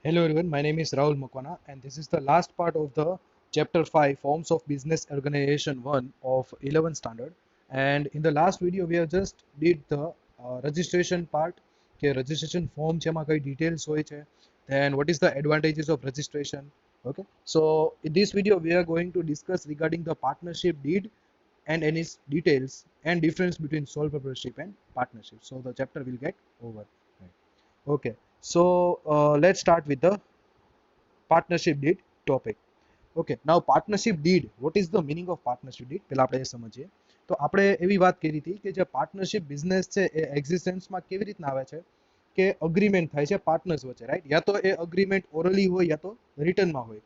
Hello everyone, my name is Rahul Mukwana and this is the last part of the chapter 5 Forms of Business Organization 1 of 11th standard. And in the last video we have just did the registration part કે registration form છે એમાં કઈ details હોય છે, then what is the advantages of registration. Okay, so in this video we are going to discuss regarding the partnership deed and any details and difference between sole proprietorship and partnership. So the chapter will get over. Right. Okay, so let's start with the partnership deed topic. Okay, now partnership deed, what is the meaning of partnership deed પહેલા આપણે એ સમજીએ. તો આપણે એવી વાત કરી હતી કે જે પાર્ટનરશિપ બિઝનેસ છે એ એક્ઝિસ્ટન્સમાં કેવી રીતના આવે છે કે અગ્રીમેન્ટ થાય છે પાર્ટનર્સ વચ્ચે, રાઈટ? યા તો એ અગ્રીમેન્ટ ઓરલી હોય યા તો રિટર્નમાં હોય.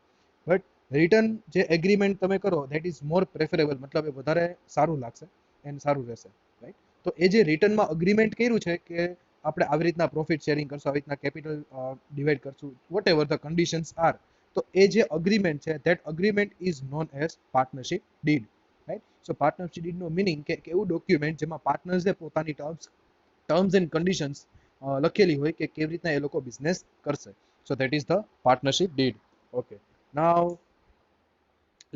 બટ રિટર્ન જે એગ્રીમેન્ટ તમે કરો દેટ ઇઝ મોર પ્રેફરેબલ, મતલબ એ વધારે સારું લાગશે એન્ડ સારું રહેશે, રાઈટ? તો એ જે રિટર્નમાં અગ્રીમેન્ટ કર્યું છે કે આપણે આવી રીતના પ્રોફિટ શેરિંગ કરશું, આવી રીતના કેપિટલ ડિવાઈડ કરશું, whatever the conditions are, તો એ જે અગ્રીમેન્ટ છે that agreement is known as partnership deed, right? So partnership deed નો મીનિંગ કે એવું ડોક્યુમેન્ટ જેમાં પાર્ટનર્સે પોતાની ટર્મ્સ એન્ડ કન્ડિશન્સ લખેલી હોય કે કેવી રીતના એ લોકો બિઝનેસ કરશે. સો that is the partnership did. Okay, now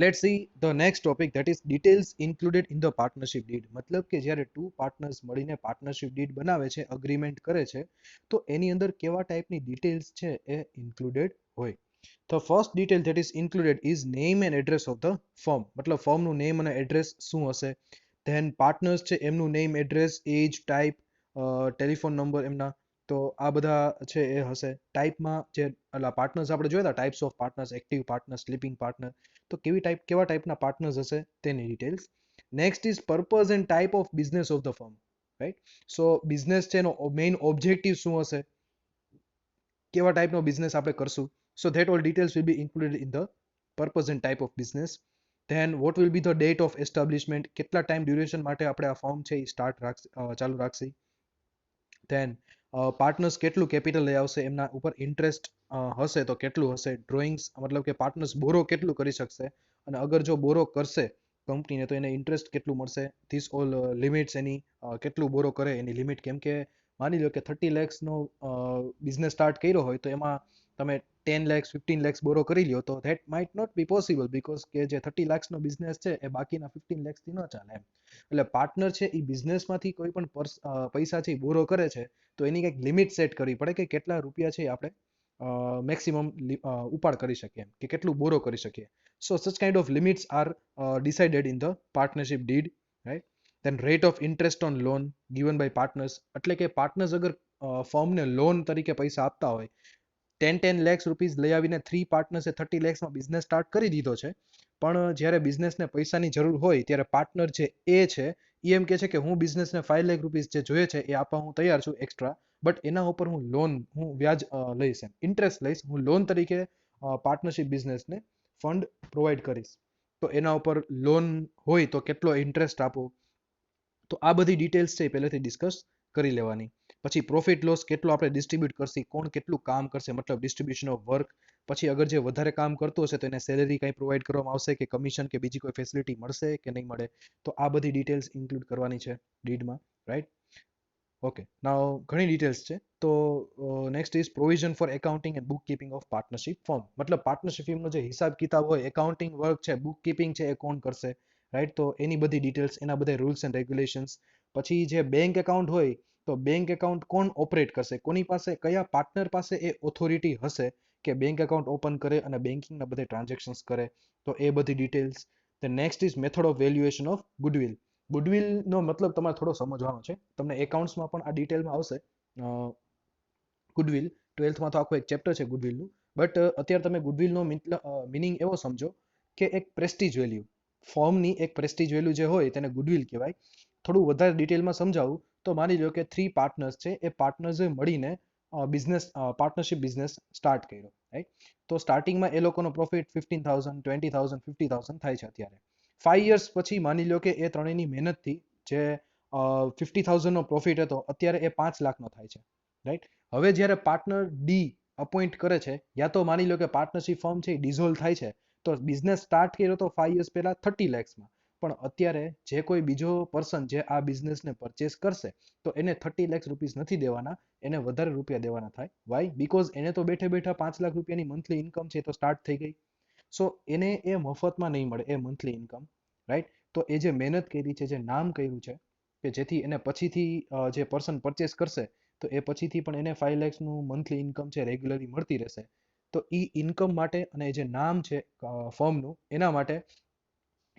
let's see the next topic, that is details included in the partnership deed. મતલબ કે જ્યારે ટુ પાર્ટનર્સ મળીને પાર્ટનરશિપ ડીડ બનાવે છે, અગ્રીમેન્ટ કરે છે, તો એની અંદર કેવા ટાઈપની ડિટેલ્સ છે એ ઇન્ક્લુડેડ હોય. The first detail that is included is name and address of the firm. મતલબ ફર્મનું નેમ અને એડ્રેસ શું હશે. ધેન પાર્ટનર્સ છે એમનું નેમ, એડ્રેસ, એજ, ટાઈપ, ટેલિફોન નંબર એમના, તો આ બધા છે એ હશે. ટાઈપમાં જે પાર્ટનર્સ આપણે જોયા હતા, types of partners, active partner, sleeping partner, તો કેવા ટાઈપના પાર્ટનર્સ હશે તેની details. Next is purpose and type of business of the firm, right? So business છે એનો મેઇન ઓબ્જેક્ટિવ શું હશે, કેવા ટાઈપનો બિઝનેસ આપણે કરશું. So that all details will be included in the purpose and type of business. Then what will be the date of establishment, કેટલા time duration માટે આપણે આ ફર્મ છે એ ચાલુ રાખશે. ધેન પાર્ટનર્સ કેટલું કેપિટલ લઈ આવશે, એમના ઉપર ઇન્ટરેસ્ટ હશે તો કેટલું હશે. ડ્રોઈંગ્સ, મતલબ કે પાર્ટનર્સ બોરો કેટલું કરી શકશે, અને અગર જો બોરો કરશે કંપનીને તો એને ઇન્ટરેસ્ટ કેટલું મળશે. ધીસ ઓલ લિમિટ્સ, એની કેટલું બોરો કરે એની લિમિટ. કેમ કે માની લો કે 30 lakhsનો બિઝનેસ સ્ટાર્ટ કર્યો હોય તો એમાં તમે 10 lakhs 15 lakhs બોરો કરી લ્યો તો that might not be possible, because કે જે 30 lakhsનો બિઝનેસ છે એ બાકીના 15 lakhsથી ન ચાલે એમ. એટલે પાર્ટનર છે એ બિઝનેસમાંથી કોઈ પણ પૈસા છે એ બોરો કરે છે તો એની કંઈક લિમિટ સેટ કરવી પડે કે કેટલા રૂપિયા છે એ આપણે મેક્સિમમ ઉપાડ કરી શકીએ, કે કેટલું બોરો કરી શકીએ. So such kind of limits are decided in the partnership deed, right? Then rate of interest on loan given by partners, એટલે કે પાર્ટનર્સ અગર ફર્મને લોન તરીકે પૈસા આપતા હોય, 10 lakhs રૂપીઝ લઈ આવીને 3 પાર્ટનર્સે 30 lakhsમાં બિઝનેસ સ્ટાર્ટ કરી દીધો છે, પણ જ્યારે બિઝનેસને પૈસાની જરૂર હોય ત્યારે પાર્ટનર છે એ એમ કહે છે કે હું બિઝનેસને 5 લાખ રૂપીઝ જે જોઈએ છે એ આપવા હું તૈયાર છું એક્સ્ટ્રા, બટ એના ઉપર હું વ્યાજ લઈશ, એમ ઇન્ટરેસ્ટ લઈશ, હું લોન તરીકે પાર્ટનરશિપ બિઝનેસને ફંડ પ્રોવાઈડ કરીશ. તો એના ઉપર લોન હોય તો કેટલો ઇન્ટરેસ્ટ આપો, તો આ બધી ડિટેલ્સ છે એ પહેલેથી ડિસ્કસ કરી લેવાની. પછી પ્રોફિટ લોસ કેટલો આપણે ડિસ્ટ્રીબ્યુટ કરશે, કોણ કેટલું કામ કરશે, મતલબ ડિસ્ટ્રીબ્યુશન ઓફ વર્ક. પછી અગર જે વધારે કામ કરતો હશે તો એને સેલેરી કંઈ પ્રોવાઈડ કરવામાં આવશે કે કમિશન કે બીજી કોઈ ફેસિલિટી મળશે કે નહીં મળે. તો આ બધી ડિટેલ્સ ઇન્ક્લુડ કરવાની છે ડીડમાં, રાઈટ? ઓકે, નાઉ ઘણી ડિટેલ્સ છે. તો next is provision four accounting and book keeping of partnership firm. મતલબ પાર્ટનરશિપ ફર્મનો જે હિસાબ કિતાબ હોય, એકાઉન્ટિંગ વર્ક છે, બુક કીપિંગ છે, એ કોણ કરશે, રાઈટ? તો એની બધી ડિટેલ્સ, એના બધા રૂલ્સ એન્ડ રેગ્યુલેશન્સ. પછી જે બેંક એકાઉન્ટ હોય તો બેંક એકાઉન્ટ કોણ ઓપરેટ કરશે, કોની પાસે, કયા પાર્ટનર પાસે એ ઓથોરિટી હશે કે બેંક એકાઉન્ટ ઓપન કરે અને બેન્કિંગના બધા ટ્રાન્ઝેક્શન્સ કરે, તો એ બધી details. The next is method of valuation of goodwill. ગુડવિલનો મતલબ તમારે થોડો સમજવાનો છે, તમને એકાઉન્ટ્સમાં પણ આ ડિટેલમાં આવશે. ગુડવિલ 12thમાં તો આખું એક ચેપ્ટર છે ગુડવિલનું, બટ અત્યારે તમે ગુડવિલનો મિનિંગ એવો સમજો કે એક પ્રેસ્ટીજ વેલ્યુ, ફોર્મની એક પ્રેસ્ટીજ વેલ્યુ જે હોય તેને ગુડવિલ કહેવાય. થોડું વધારે ડિટેલમાં સમજાવું તો માની લો કે 3 પાર્ટનર્સ છે, એ પાર્ટનર્સે મળીને પાર્ટનરશિપ બિઝનેસ સ્ટાર્ટ કર્યો, રાઈટ? તો સ્ટાર્ટિંગમાં એ લોકોનો પ્રોફિટ 15,000 20,000 50,000 થાય છે અત્યારે. 5 years પછી માની લો કે એ ત્રણેયની મહેનતથી જે 50,000નો પ્રોફિટ હતો અત્યારે એ 5 લાખનો થાય છે, રાઈટ? હવે જ્યારે પાર્ટનર ડી અપોઇન્ટ કરે છે, યા તો માની લો કે પાર્ટનરશિપ ફર્મ છે એ ડિઝોલ્વ થાય છે, તો બિઝનેસ સ્ટાર્ટ કર્યો તો 5 years પહેલા 30 lakhsમાં, પણ અત્યારે જે કોઈ બીજો પર્સન જે આ બિઝનેસને પરચેસ કરશે તો એને 30 લાખ રૂપીસ નથી દેવાના, એને વધારે રૂપિયા દેવાના થાય. વાય? બીકોઝ એને તો બેઠે બેઠા 5 લાખ રૂપિયાની મંથલી ઇન્કમ છે તો સ્ટાર્ટ થઈ ગઈ. સો એને એ મફતમાં નહીં મળે એ મંથલી ઇન્કમ, રાઈટ? તો એ જે મહેનત કરી છે, જે નામ કર્યું છે, કે જેથી એને પછીથી જે પર્સન પરચેસ કરશે તો એ પછીથી પણ એને 5 લાખનું મંથલી ઇન્કમ છે રેગ્યુલરલી મળતી રહેશે. તો એ ઇન્કમ માટે અને જે નામ છે ફર્મનું એના માટે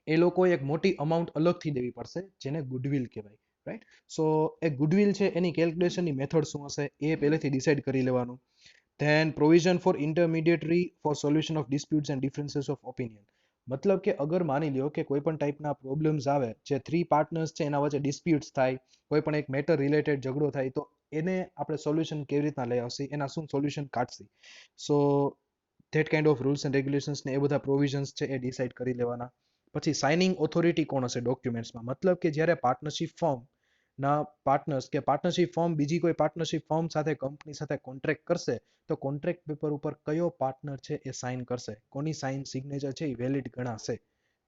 એ લોકોએ એક મોટી અમાઉન્ટ અલગથી દેવી પડશે જેને ગુડવિલ કહેવાય, રાઈટ? સો એ ગુડવિલ છે એની કેલ્ક્યુલેશનની મેથડ શું હશે એ પહેલેથી ડિસાઇડ કરી લેવાનું. Then provision for intermediary for solution of disputes and differences of opinion. મતલબ કે અગર માની લ્યો કે કોઈ પણ ટાઈપના પ્રોબ્લેમ્સ આવે, જે 3 પાર્ટનર્સ છે એના વચ્ચે ડિસ્પ્યુટ્સ થાય, કોઈ પણ એક મેટર રિલેટેડ ઝઘડો થાય, તો એને આપણે સોલ્યુશન કેવી રીતના લઈ આવશે, એના શું સોલ્યુશન કાઢશે. So that kind of rules and regulations ને એ બધા પ્રોવિઝન્સ છે એ ડિસાઇડ કરી લેવાના. પછી સાઇનિંગ ઓથોરિટી કોણ હશે ડોક્યુમેન્ટ્સમાં? મતલબ કે જ્યારે પાર્ટનરશિપ ફોર્મ ના પાર્ટનર્સ કે પાર્ટનરશિપ ફોર્મ બીજી કોઈ પાર્ટનરશિપ ફોર્મ સાથે કંપની સાથે કોન્ટ્રાક્ટ કરશે તો કોન્ટ્રાક્ટ પેપર ઉપર કયો પાર્ટનર છે એ સાઇન કરશે, કોની સાઇન સિગ્નેચર છે એ વેલિડ ગણાશે.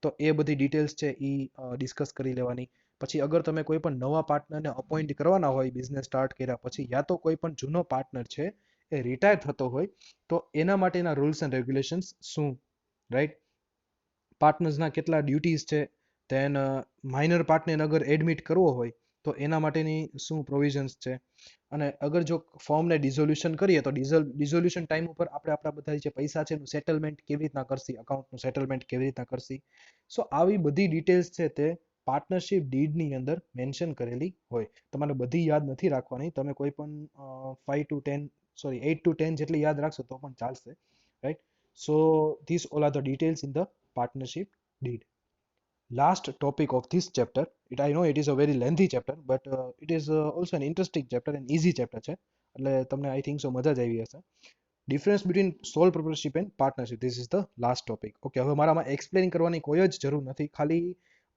તો એ બધી ડિટેલ્સ છે એ ડિસ્કસ કરી લેવાની. પછી અગર તમે કોઈ પણ નવા પાર્ટનરને અપોઇન્ટ કરવાના હોય બિઝનેસ સ્ટાર્ટ કર્યા પછી, યા તો કોઈ પણ જૂનો પાર્ટનર છે એ રિટાયર થતો હોય તો એના માટેના રૂલ્સ એન્ડ રેગ્યુલેશન્સ શું, રાઈટ? પાર્ટનર્સના કેટલા ડ્યુટીઝ છે, ધેન માઇનર પાર્ટનરને અગર એડમિટ કરવો હોય તો એના માટેની શું પ્રોવિઝન્સ છે, અને અગર જો ફોર્મને ડિઝોલ્યુશન કરીએ તો ડિઝોલ્યુશન ટાઈમ ઉપર આપણે આપણા બધા જે પૈસા છે એનું સેટલમેન્ટ કેવી રીતના કરશી, અકાઉન્ટનું સેટલમેન્ટ કેવી રીતના કરશી. સો આવી બધી ડિટેલ્સ છે તે પાર્ટનરશિપ ડીડની અંદર મેન્શન કરેલી હોય. તમારે બધી યાદ નથી રાખવાની, તમે કોઈ પણ 8 to 10 જેટલી યાદ રાખશો તો પણ ચાલશે, right? So this all are the details in the partnership deed. Last topic of this chapter, I know it is a very lengthy chapter, but it is also an interesting chapter and easy chapter છે, એટલે તમને I think so મજા જ આવી હશે. Difference between sole proprietorship and partnership, this is the last topic. Okay, હવે મારામાં explain કરવાની કોઈ જ જરૂર નથી, ખાલી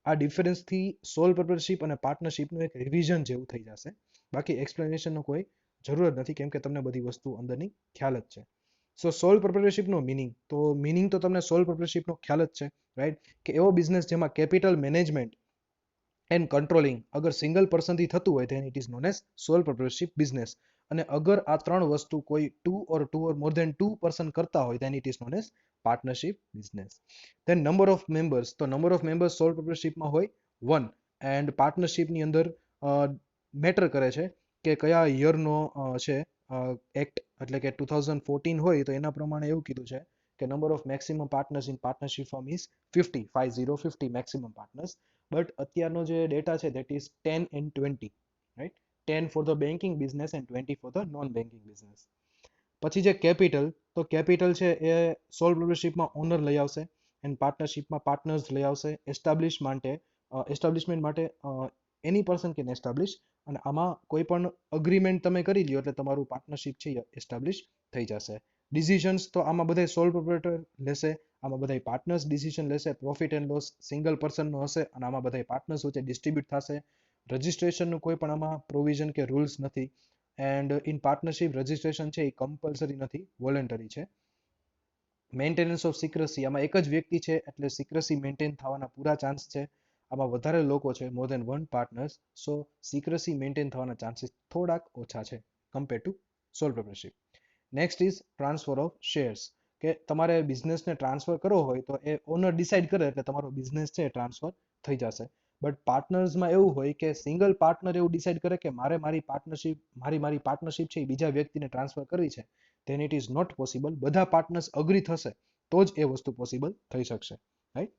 આ ડિફરન્સથી સોલ પ્રોપ્રાઇટરશિપ અને પાર્ટનરશિપનું એક રિવિઝન જેવું થઈ જશે. બાકી એક્સપ્લેનેશનનો કોઈ જરૂર નથી કેમ કે તમને બધી વસ્તુ અંદરની ખ્યાલ જ છે. સો સોલ પ્રોપ્રાઇટરશિપનો મિનિંગ તો તમને સોલ પ્રોપ્રાઇટરશિપનો ખ્યાલ જ છે, રાઈટ? કે એવો બિઝનેસ જેમાં કેપિટલ મેનેજમેન્ટ એન્ડ કંટ્રોલિંગ અગર સિંગલ પર્સનથી થતું હોય then it is known as sole proprietorship business. અને અગર આ ત્રણ વસ્તુ કોઈ ટુ ઓર મોર ધેન 2 પર્સન કરતા હોય then it is known as partnership business. then number of members, તો number of members sole proprietorshipમાં હોય 1, એન્ડ પાર્ટનરશિપની અંદર મેટર કરે છે કે કયા યરનો છે એક્ટ, એટલે કે 2014 હોય તો એના પ્રમાણે એવું કીધું છે કે number of maximum partners in partnership form is 50 maximum partners. But અત્યારનો જે ડેટા છે that is 10 and 20, right? 10 for the banking business and 20 for the non banking business. પછી જે કેપિટલ, તો કેપિટલ છે એ સોલ પ્રોપ્રાઇટરશિપમાં ઓનર લઈ આવશે એન્ડ પાર્ટનરશિપમાં પાર્ટનર્સ લઈ આવશે. એસ્ટાબ્લિશમેન્ટ માટે એની પર્સન કેન એસ્ટાબ્લિશ, અને આમાં કોઈ પણ અગ્રીમેન્ટ તમે કરી લ્યો એટલે તમારું પાર્ટનરશિપ છે એ એસ્ટાબ્લિશ થઈ જશે. ડિસિઝન્સ તો આમાં બધા સોલ પ્રોપ્રાઇટર લેશે, આમાં બધા પાર્ટનર્સ ડિસિઝન લેશે. પ્રોફિટ એન્ડ લોસ સિંગલ પર્સનનો હશે અને આમાં બધા પાર્ટનર્સ વચ્ચે ડિસ્ટ્રીબ્યુટ થશે. રજિસ્ટ્રેશનનું કોઈ પણ આમાં પ્રોવિઝન કે રૂલ્સ નથી. એન્ડ ઇન પાર્ટનરશિપ રજિસ્ટ્રેશન છે એ કમ્પલસરી નથી, વોલન્ટરી છે. મેન્ટેનન્સ ઓફ સિક્રસી, આમાં એક જ વ્યક્તિ છે એટલે સિક્રસી મેન્ટેન થવાના પૂરા ચાન્સ છે. આમાં વધારે લોકો છે, more than 1 partners, so secrecy maintain થવાના ચાન્સીસ થોડાક ઓછા છે compare to sole proprietorship. Next is transfer of shares, કે તમારે બિઝનેસને ટ્રાન્સફર કરવો હોય તો એ ઓનર ડિસાઇડ કરે એટલે તમારો બિઝનેસ છે ટ્રાન્સફર થઈ જશે. બટ પાર્ટનર્સમાં એવું હોય કે સિંગલ પાર્ટનર એવું ડિસાઇડ કરે કે મારી પાર્ટનરશિપ છે એ બીજા વ્યક્તિને ટ્રાન્સફર કરવી છે, then it is not possible. બધા પાર્ટનર્સ અગ્રી થશે તો જ એ વસ્તુ પોસિબલ થઈ શકશે, right?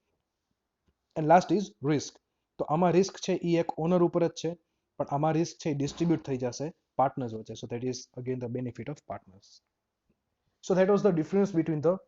And last is risk, તો આમાં રિસ્ક છે એ એક ઓનર ઉપર જ છે, પણ આમાં રિસ્ક છે ડિસ્ટ્રીબ્યુટ થઈ જશે પાર્ટનર્સ વચ્ચે. So that is again the benefit of partners. So that was the difference between the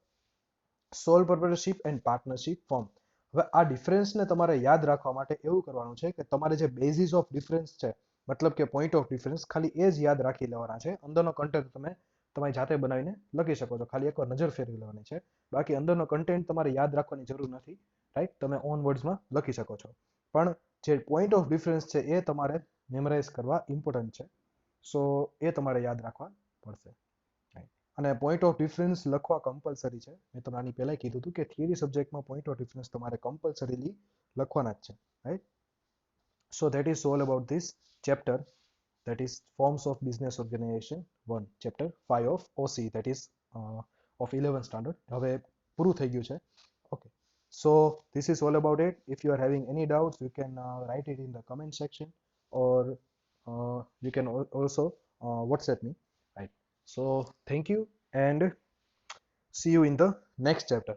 sole proprietorship and partnership form. હવે આ ડિફરન્સને તમારે યાદ રાખવા માટે એવું કરવાનું છે કે તમારે જે બેઝિસ ઓફ ડિફરન્સ છે, મતલબ કે પોઈન્ટ ઓફ ડિફરન્સ, ખાલી એ જ યાદ રાખી લેવાના છે. અંદરનો કન્ટેન્ટ તમે તમારી જાતે બનાવીને લખી શકો છો, ખાલી એકવાર નજર ફેરવી લેવાની છે. બાકી અંદરનો કન્ટેન્ટ તમારે યાદ રાખવાની જરૂર નથી, રાઈટ? તમે ઓન વર્ડ્સમાં લખી શકો છો, પણ જે પોઈન્ટ ઓફ ડિફરન્સ છે એ તમારે મેમરાઇઝ કરવા ઇમ્પોર્ટન્ટ છે. સો એ તમારે યાદ રાખવા પડશે. અને પોઈન્ટ ઓફ ડિફરન્સ લખવા કમ્પલસરી છે. મેં તમને આની પહેલાં કીધું હતું કે થિયરી સબ્જેક્ટમાં પોઈન્ટ ઓફ ડિફરન્સ તમારે કમ્પલસરીલી લખવાના જ છે, right. So that is all about this chapter, that is forms of business organization 1, chapter 5 of OC, that is of 11th standard. હવે પૂરું થઈ ગયું છે. Okay, so this is all about it. If you are having any doubts, you can write it in the comment section, or you can also WhatsApp me, right. So thank you and see you in the next chapter.